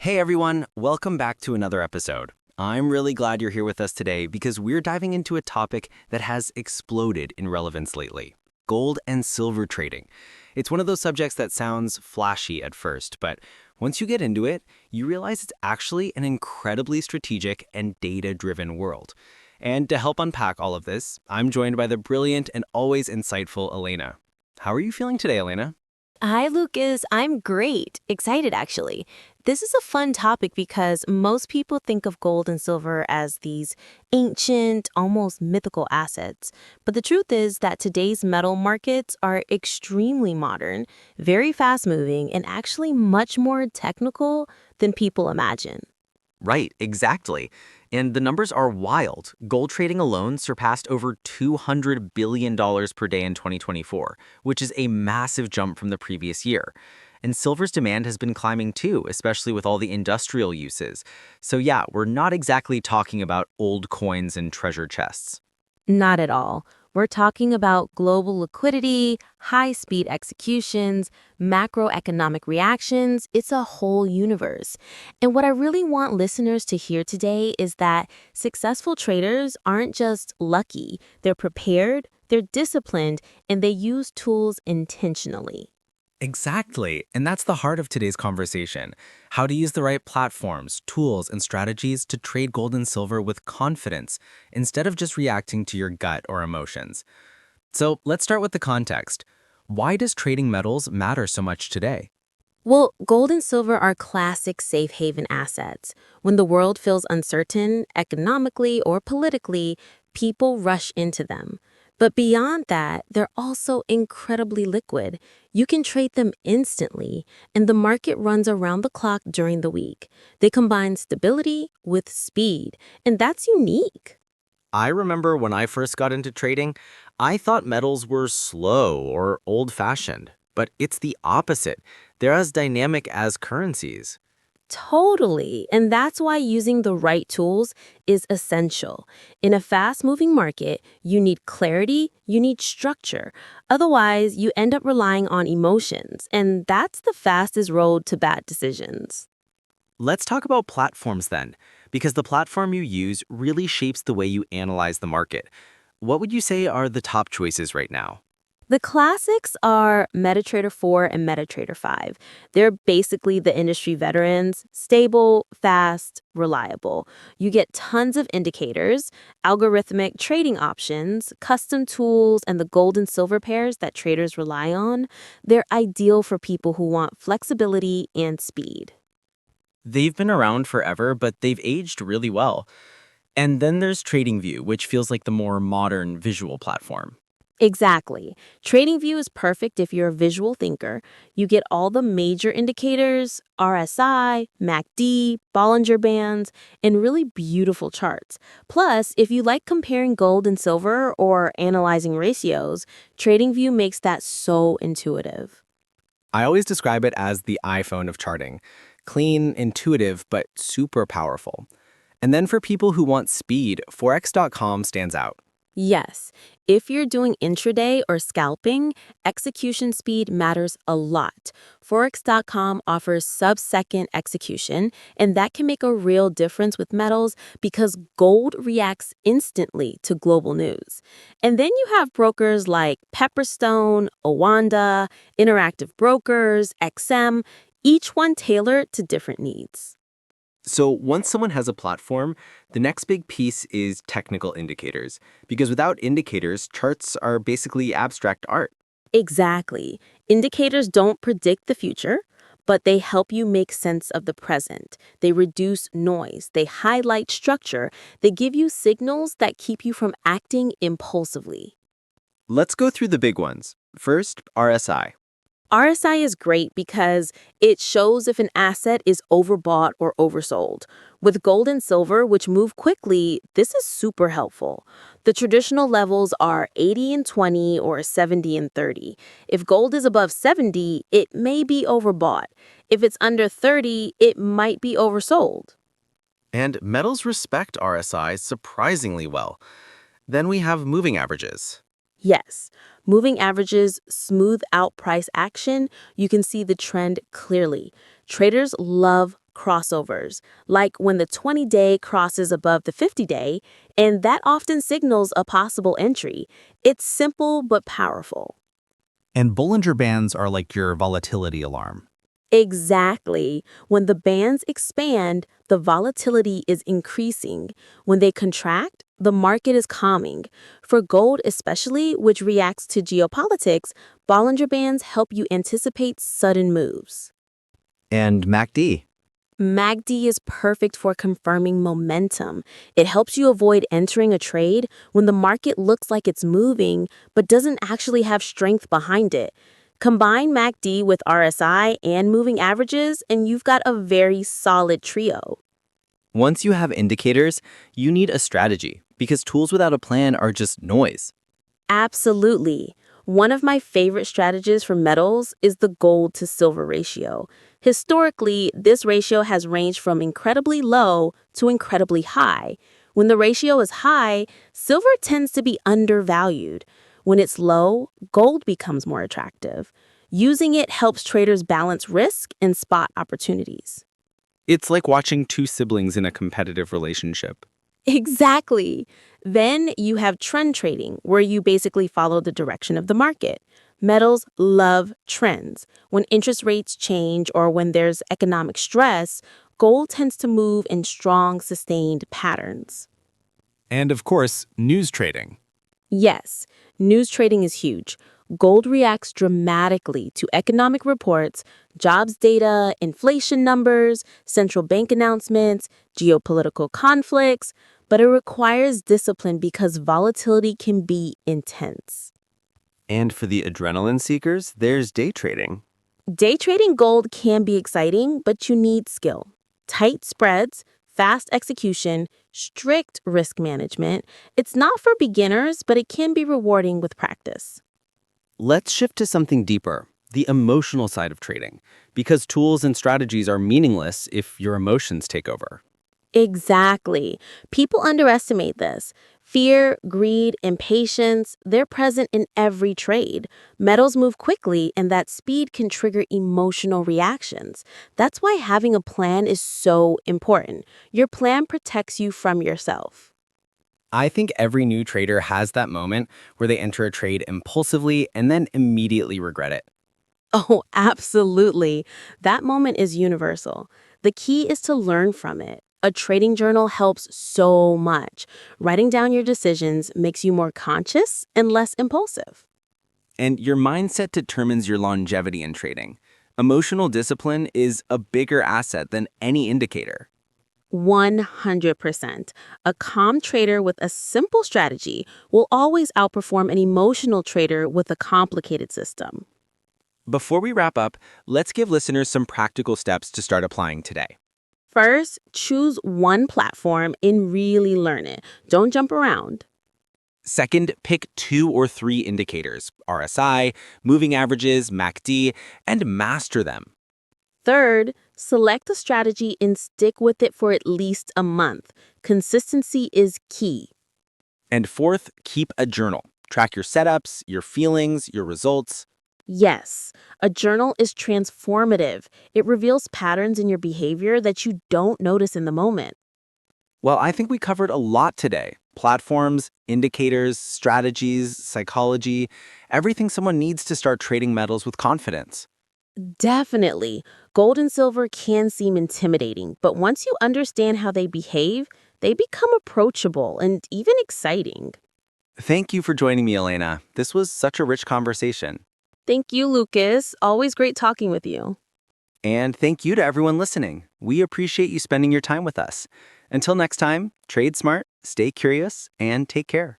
Hey everyone, welcome back to another episode. I'm really glad you're here with us today because we're diving into a topic that has exploded in relevance lately: gold and silver trading. It's one of those subjects that sounds flashy at first, but once you get into it, you realize it's actually an incredibly strategic and data-driven world. And to help unpack all of this, I'm joined by the brilliant and always insightful Elena. How are you feeling today, Elena? Hi, Lucas. I'm great. Excited, actually. This is a fun topic because most people think of gold and silver as these ancient, almost mythical assets. But the truth is that today's metal markets are extremely modern, very fast moving, and actually much more technical than people imagine. Right, exactly. And the numbers are wild. Gold trading alone surpassed over $200 billion per day in 2024, which is a massive jump from the previous year. And silver's demand has been climbing too, especially with all the industrial uses. So yeah, we're not exactly talking about old coins and treasure chests. Not at all. We're talking about global liquidity, high-speed executions, macroeconomic reactions. It's a whole universe. And what I really want listeners to hear today is that successful traders aren't just lucky. They're prepared, they're disciplined, and they use tools intentionally. Exactly. And that's the heart of today's conversation: how to use the right platforms, tools, and strategies to trade gold and silver with confidence instead of just reacting to your gut or emotions. So let's start with the context. Why does trading metals matter so much today? Well, gold and silver are classic safe haven assets. When the world feels uncertain, economically or politically, people rush into them. But beyond that, they're also incredibly liquid. You can trade them instantly, and the market runs around the clock during the week. They combine stability with speed, and that's unique. I remember when I first got into trading, I thought metals were slow or old-fashioned, but it's the opposite. They're as dynamic as currencies. Totally. And that's why using the right tools is essential. In a fast moving market, you need clarity, you need structure. Otherwise, you end up relying on emotions, and that's the fastest road to bad decisions. Let's talk about platforms then, because the platform you use really shapes the way you analyze the market. What would you say are the top choices right now? The classics are MetaTrader 4 and MetaTrader 5. They're basically the industry veterans, stable, fast, reliable. You get tons of indicators, algorithmic trading options, custom tools, and the gold and silver pairs that traders rely on. They're ideal for people who want flexibility and speed. They've been around forever, but they've aged really well. And then there's TradingView, which feels like the more modern visual platform. Exactly. TradingView is perfect if you're a visual thinker. You get all the major indicators, RSI, MACD, Bollinger Bands, and really beautiful charts. Plus, if you like comparing gold and silver or analyzing ratios, TradingView makes that so intuitive. I always describe it as the iPhone of charting: clean, intuitive, but super powerful. And then for people who want speed, Forex.com stands out. Yes, if you're doing intraday or scalping, execution speed matters a lot. Forex.com offers sub-second execution, and that can make a real difference with metals because gold reacts instantly to global news. And then you have brokers like Pepperstone, Owanda, Interactive Brokers, XM, each one tailored to different needs. So once someone has a platform, the next big piece is technical indicators, because without indicators, charts are basically abstract art. Exactly. Indicators don't predict the future, but they help you make sense of the present. They reduce noise, they highlight structure, they give you signals that keep you from acting impulsively. Let's go through the big ones. First, RSI. RSI is great because it shows if an asset is overbought or oversold. With gold and silver, which move quickly, this is super helpful. The traditional levels are 80 and 20 or 70 and 30. If gold is above 70, it may be overbought. If it's under 30, it might be oversold. And metals respect RSI surprisingly well. Then we have moving averages. Yes, moving averages smooth out price action. You can see the trend clearly. Traders love crossovers, like when the 20-day crosses above the 50-day, and that often signals a possible entry. It's simple but powerful. And Bollinger Bands are like your volatility alarm. Exactly. When the bands expand, the volatility is increasing. When they contract, the market is calming. For gold especially, which reacts to geopolitics, Bollinger Bands help you anticipate sudden moves. And MACD. MACD is perfect for confirming momentum. It helps you avoid entering a trade when the market looks like it's moving but doesn't actually have strength behind it. Combine MACD with RSI and moving averages, and you've got a very solid trio. Once you have indicators, you need a strategy because tools without a plan are just noise. Absolutely. One of my favorite strategies for metals is the gold to silver ratio. Historically, this ratio has ranged from incredibly low to incredibly high. When the ratio is high, silver tends to be undervalued. When it's low, gold becomes more attractive. Using it helps traders balance risk and spot opportunities. It's like watching two siblings in a competitive relationship. Exactly. Then you have trend trading, where you basically follow the direction of the market. Metals love trends. When interest rates change or when there's economic stress, gold tends to move in strong, sustained patterns. And of course, news trading. Yes, news trading is huge. Gold reacts dramatically to economic reports, jobs data, inflation numbers, central bank announcements, geopolitical conflicts, but it requires discipline because volatility can be intense. And for the adrenaline seekers, there's day trading. Day trading gold can be exciting, but you need skill. Tight spreads, fast execution, strict risk management. It's not for beginners, but it can be rewarding with practice. Let's shift to something deeper, the emotional side of trading, because tools and strategies are meaningless if your emotions take over. Exactly. People underestimate this. Fear, greed, impatience, they're present in every trade. Metals move quickly, and that speed can trigger emotional reactions. That's why having a plan is so important. Your plan protects you from yourself. I think every new trader has that moment where they enter a trade impulsively and then immediately regret it. Oh, absolutely. That moment is universal. The key is to learn from it. A trading journal helps so much. Writing down your decisions makes you more conscious and less impulsive. And your mindset determines your longevity in trading. Emotional discipline is a bigger asset than any indicator. 100%. A calm trader with a simple strategy will always outperform an emotional trader with a complicated system. Before we wrap up, let's give listeners some practical steps to start applying today. First, choose one platform and really learn it. Don't jump around. Second, pick 2 or 3 indicators, RSI, moving averages, MACD, and master them. Third, select a strategy and stick with it for at least a month. Consistency is key. And fourth, keep a journal. Track your setups, your feelings, your results. Yes, a journal is transformative. It reveals patterns in your behavior that you don't notice in the moment. Well, I think we covered a lot today. Platforms, indicators, strategies, psychology, everything someone needs to start trading metals with confidence. Definitely. Gold and silver can seem intimidating, but once you understand how they behave, they become approachable and even exciting. Thank you for joining me, Elena. This was such a rich conversation. Thank you, Lucas. Always great talking with you. And thank you to everyone listening. We appreciate you spending your time with us. Until next time, trade smart, stay curious, and take care.